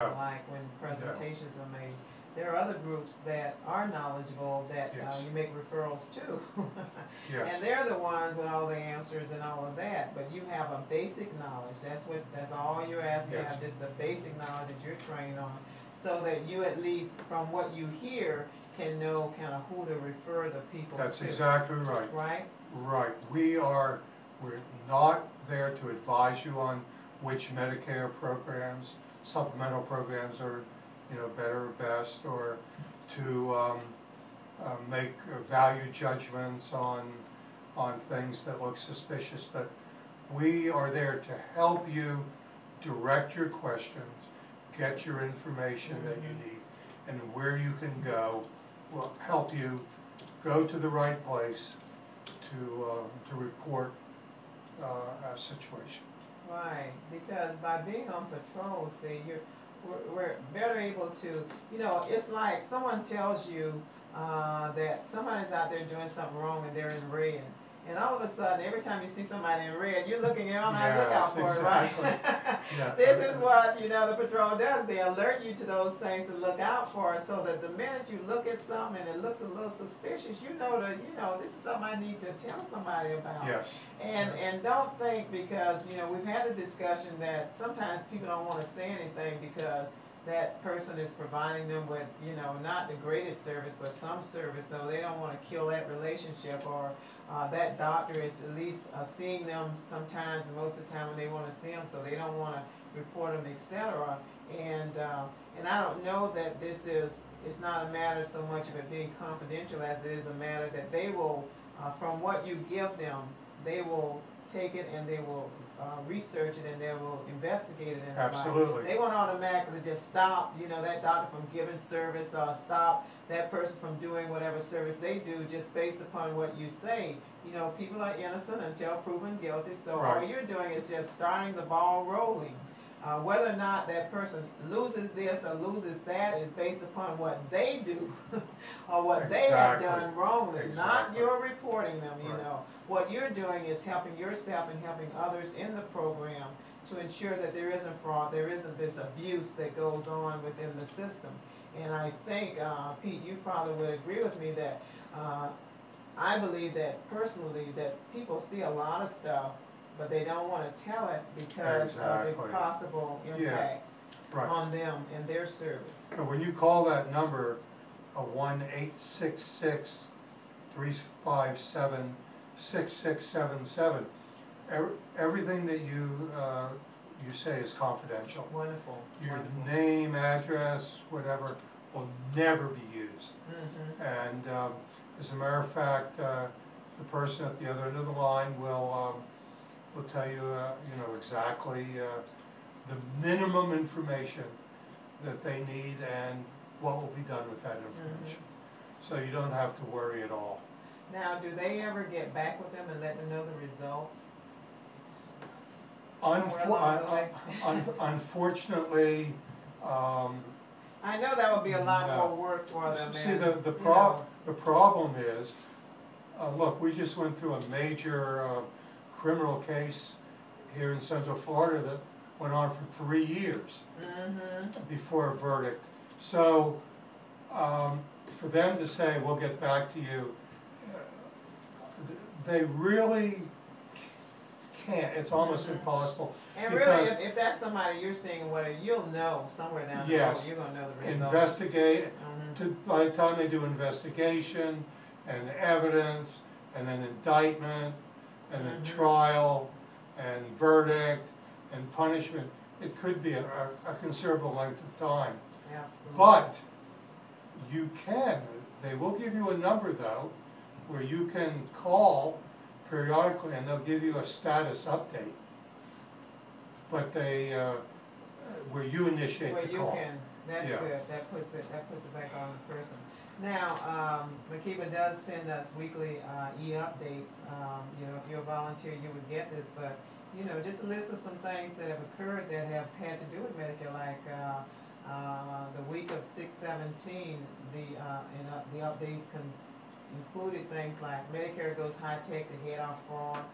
like when presentations are made. There are other groups that are knowledgeable that Yes. you make referrals to. Yes. And they're the ones with all the answers and all of that, but you have a basic knowledge. That's all you're asked to Yes. have, just the basic knowledge that you're trained on, so that you, at least from what you hear, can know kind of who to refer the people to. That's exactly right. Right? Right. We're not there to advise you on which Medicare programs, supplemental programs are, better or best, or to make value judgments on things that look suspicious. But we are there to help you direct your questions, get your information that you need, and where you can go. Will help you go to the right place to report a situation. Right, because by being on patrol, see, we're better able to, it's like someone tells you that somebody's out there doing something wrong and they're in red. And all of a sudden, every time you see somebody in red, you're looking on the lookout for exactly. it, right? Yeah. This is what, the patrol does. They alert you to those things to look out for, so that the minute you look at something and it looks a little suspicious, this is something I need to tell somebody about. Yes. And don't think, because, we've had a discussion that sometimes people don't want to say anything because that person is providing them with, not the greatest service, but some service, so they don't want to kill that relationship, or that doctor is at least seeing them sometimes, and most of the time when they want to see them, so they don't want to report them, etc. And I don't know that it's not a matter so much of it being confidential as it is a matter that they will, from what you give them, they will take it and they will research it and they will investigate it. And Absolutely. They won't automatically just stop, that doctor from giving service, or stop that person from doing whatever service they do just based upon what you say. People are innocent until proven guilty, so Right. all you're doing is just starting the ball rolling. Whether or not that person loses this or loses that is based upon what they do or what they have done wrongly, not your reporting them, Right. What you're doing is helping yourself and helping others in the program to ensure that there isn't fraud, there isn't this abuse that goes on within the system. And I think, Pete, you probably would agree with me that I believe that personally that people see a lot of stuff, but they don't want to tell it because of the possible impact on them and their service. So when you call that number, 1-866-357-6677, everything that you say is confidential. Wonderful. Your name, address, whatever, will never be used. And as a matter of fact, the person at the other end of the line will tell you, exactly the minimum information that they need and what will be done with that information. So you don't have to worry at all. Now, do they ever get back with them and let them know the results? Unfortunately, I know that would be a lot more work for them. See, the problem is, look, we just went through a major criminal case here in Central Florida that went on for 3 years before a verdict. So for them to say, we'll get back to you, they really can't. It's almost impossible. And really, if that's somebody you're seeing or whatever, you'll know somewhere down the road, you're going to know the results. Investigate, by the time they do investigation and evidence and then indictment and then trial and verdict and punishment, it could be a considerable length of time. Absolutely. But they will give you a number though, where you can call periodically and they'll give you a status update. But where you initiate the call. That's good. That puts it back on the person. Now, Makiba does send us weekly e-updates. If you're a volunteer, you would get this, but just a list of some things that have occurred that have had to do with Medicare, like the week of 6/17, the updates included things like Medicare goes high tech to head off fraud.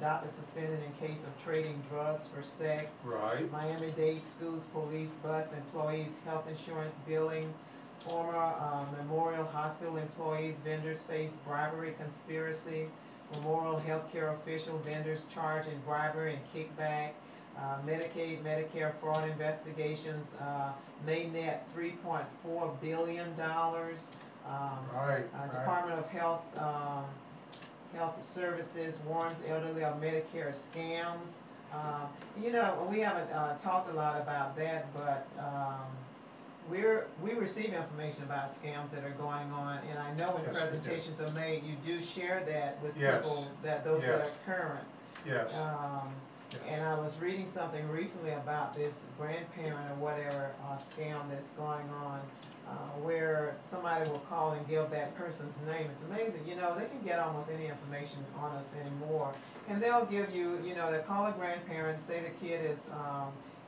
Doctor suspended in case of trading drugs for sex. Right. Miami-Dade schools, police, bus employees, health insurance billing. Former Memorial Hospital employees, vendors face bribery conspiracy. Memorial healthcare official, vendors charged in bribery and kickback. Medicaid, Medicare fraud investigations may net $3.4 billion. Right. Department of Health Health Services warns elderly of Medicare scams. You know, we haven't talked a lot about that, but we receive information about scams that are going on, and I know when Yes, presentations are made, you do share that with Yes. people, that those that Yes. are current. Yes. And Yes. I was reading something recently about this grandparent or whatever scam that's going on, where somebody will call and give that person's name. It's amazing, you know, they can get almost any information on us anymore. And they'll give you, you know, they'll call a grandparent, say the kid is,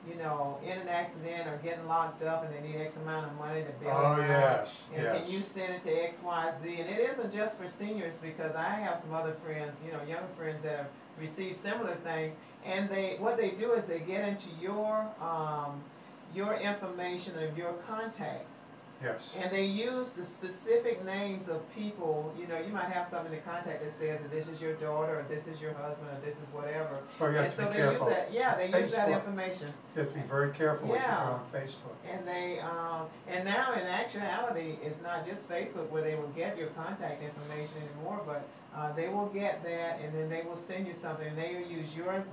you know, in an accident or getting locked up and they need X amount of money to bail Oh, them out. yes, And yes. can you send it to XYZ? And it isn't just for seniors, because I have some other friends, you know, young friends that have received similar things. And what they do is they get into your information of your contacts. Yes. And they use the specific names of people, you know, you might have something in the contact that says that this is your daughter, or this is your husband, or this is whatever. Oh, you have And to so be they careful. use that, yeah, they use that Facebook. information. You have to be very careful what you put Yeah. on Facebook. And they, and now in actuality, it's not just Facebook where they will get your contact information anymore, but they will get that, and then they will send you something, and they will use your,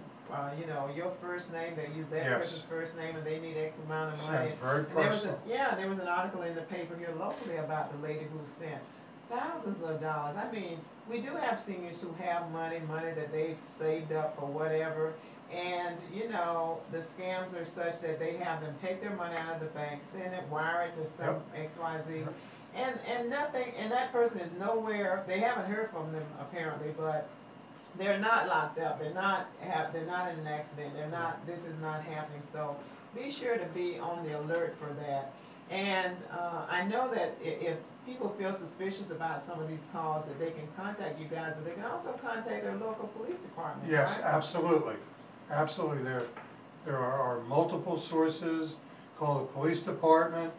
you know, your first name, they use that Yes. person's first name, and they need X amount of money. Sounds very And there was personal. there was an article in the paper here locally about the lady who sent thousands of dollars. I mean, we do have seniors who have money that they've saved up for whatever, and, you know, the scams are such that they have them take their money out of the bank, send it, wire it to some XYZ, and nothing, and that person is nowhere, they haven't heard from them apparently, but they're not locked up, they're not in an accident, this is not happening, so be sure to be on the alert for that. And I know that if people feel suspicious about some of these calls, that they can contact you guys, but they can also contact their local police department, Yes, right? absolutely. Absolutely. There are multiple sources. Call the police department.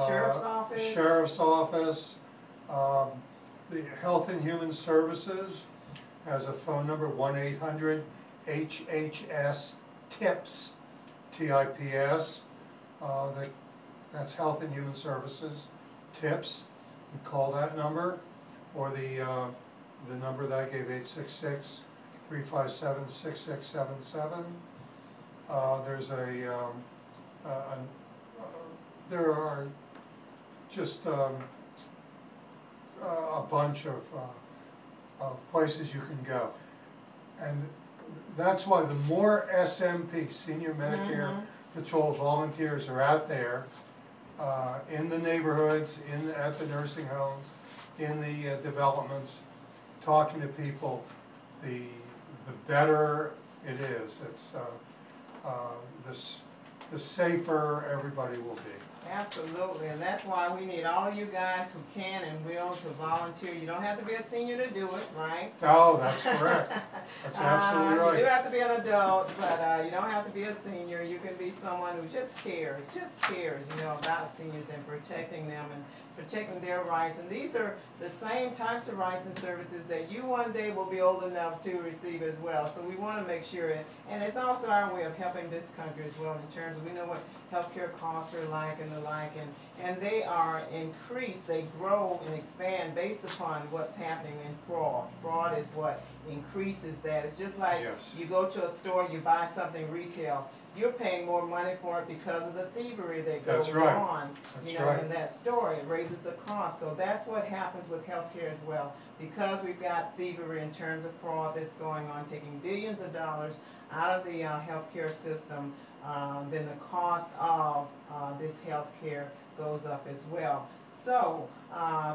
Sheriff's office. Sheriff's office. The Health and Human Services has a phone number, 1-800-HHS-TIPS, TIPS. That's Health and Human Services, TIPS. You call that number, or the number that I gave, 866-357-6677. There's there are just a bunch of places you can go. And that's why the more SMP, Senior Medicare Patrol volunteers are out there, in the neighborhoods, at the nursing homes, in the developments, talking to people, the better it is. It's the safer everybody will be. Absolutely, and that's why we need all of you guys who can and will to volunteer. You don't have to be a senior to do it, right? Oh, that's correct. That's absolutely You do right. have to be an adult, but you don't have to be a senior. You can be someone who just cares, you know, about seniors and protecting them and protecting their rights. And these are the same types of rights and services that you one day will be old enough to receive as well. So we want to make sure, and it's also our way of helping this country as well, in terms of, we know what healthcare costs are like and the like, and they are increased, they grow and expand based upon what's happening in fraud. Fraud is what increases that. It's just like Yes. you go to a store, you buy something retail, you're paying more money for it because of the thievery that goes That's right. on, That's you know, right. in that store. It raises the cost. So that's what happens with healthcare as well. Because we've got thievery in terms of fraud that's going on, taking billions of dollars out of the healthcare system, then the cost of this health care goes up as well. So,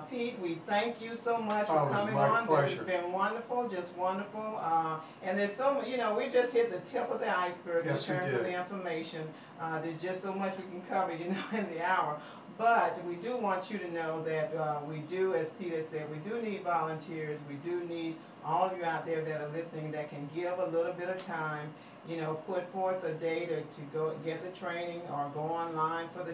Pete, we thank you so much Oh, for it was coming my on. pleasure. This has been wonderful, just wonderful. And there's so much, we just hit the tip of the iceberg Yes, in we terms of did. the information. There's just so much we can cover, in the hour. But we do want you to know that we do, as Peter said, we do need volunteers. We do need all of you out there that are listening that can give a little bit of time, put forth a day to go get the training or go online for the